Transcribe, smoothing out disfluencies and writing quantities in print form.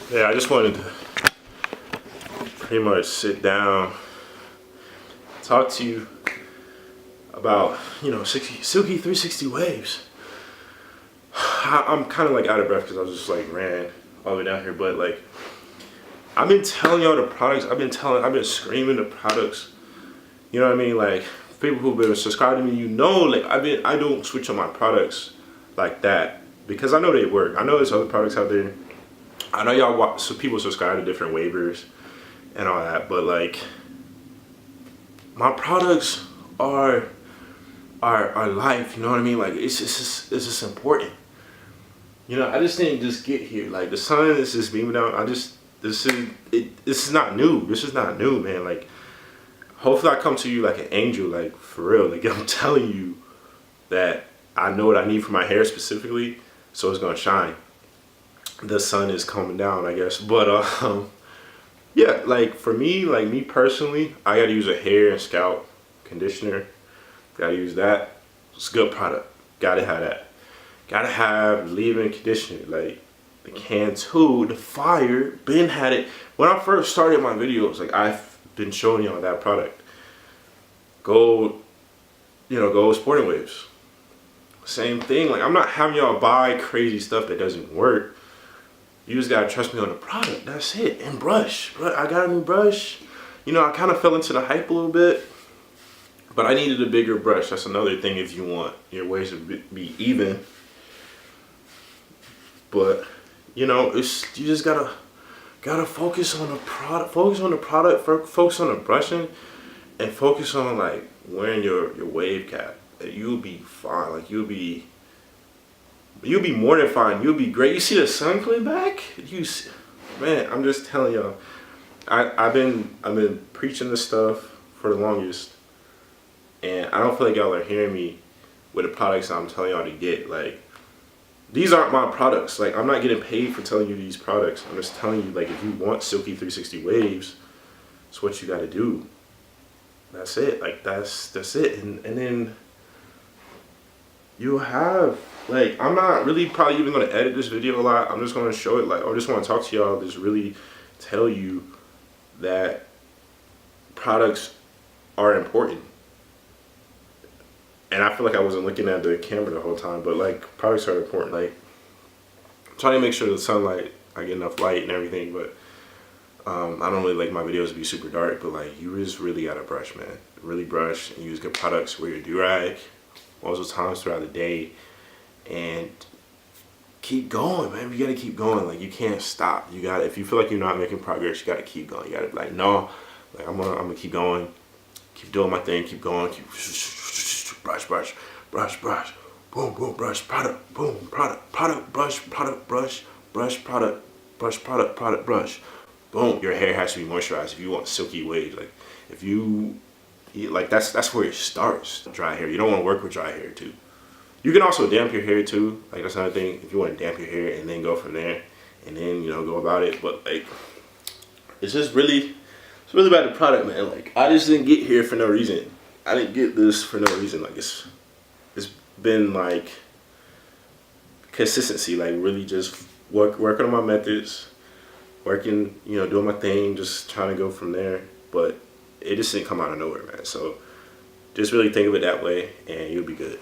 Yeah, I just wanted to pretty much sit down, talk to you about, silky 360 waves. I'm kind of like out of breath because I was just like ran all the way down here, but like I've been telling y'all the products. I've been screaming the products. You know what I mean? Like people who've been subscribing to me, like I don't switch on my products like that because I know they work. I know there's other products out there. I know y'all watch, so people subscribe to different waivers and all that, but like my products are life. You know what I mean? Like it's just important. I just didn't just get here. Like the sun is just beaming down. This is not new. This is not new, man. Like hopefully I come to you like an angel, like for real. Like I'm telling you that I know what I need for my hair specifically, so it's gonna shine. The sun is coming down, I guess. But yeah, like for me, like me personally, I gotta use a hair and scalp conditioner. Gotta use that. It's a good product. Gotta have that. Gotta have leave-in conditioner. Like the can 2, the fire. Ben had it when I first started my videos. Like I've been showing y'all that product. Go Sporting Waves. Same thing. Like I'm not having y'all buy crazy stuff that doesn't work. You just gotta trust me on the product. That's it. And brush. I got a new brush. I kind of fell into the hype a little bit, but I needed a bigger brush. That's another thing if you want your waves to be even. But you just gotta focus on the product. Focus on the product. Focus on the brushing, and focus on like wearing your wave cap. You'll be fine. Like you'll be more than fine. You'll be great. You see the sun coming back? Man, I'm just telling y'all. I've been preaching this stuff for the longest, and I don't feel like y'all are hearing me with the products I'm telling y'all to get. Like these aren't my products. Like I'm not getting paid for telling you these products. I'm just telling you, like, if you want silky 360 waves, it's what you got to do. That's it. Like that's it. And then you have, like, I'm not really probably even going to edit this video a lot. I'm just going to show it, like, I just want to talk to y'all, just really tell you that products are important. And I feel like I wasn't looking at the camera the whole time, but like products are important. Like I'm trying to make sure the sunlight, I get enough light and everything, but I don't really like my videos to be super dark, but like you just really gotta brush, man. Really brush and use good products. Wear your do-rag multiple times throughout the day and keep going, man. You gotta keep going. Like you can't stop. You gotta, if you feel like you're not making progress, you gotta keep going. You gotta be like, no, like I'm gonna keep going, keep doing my thing, keep going, keep brush, boom, boom, brush, product, boom, product, brush, product, brush. Boom, your hair has to be moisturized if you want silky waves. Like if you, like that's where it starts. Dry hair, you don't want to work with dry hair too. You can also damp your hair too. Like that's another thing. If you want to damp your hair and then go from there, and then go about it. But like, it's really about the product, man. Like I just didn't get here for no reason. I didn't get this for no reason. Like it's been like consistency, like really just working on my methods, working, doing my thing, just trying to go from there. But it just didn't come out of nowhere, man. So just really think of it that way and you'll be good.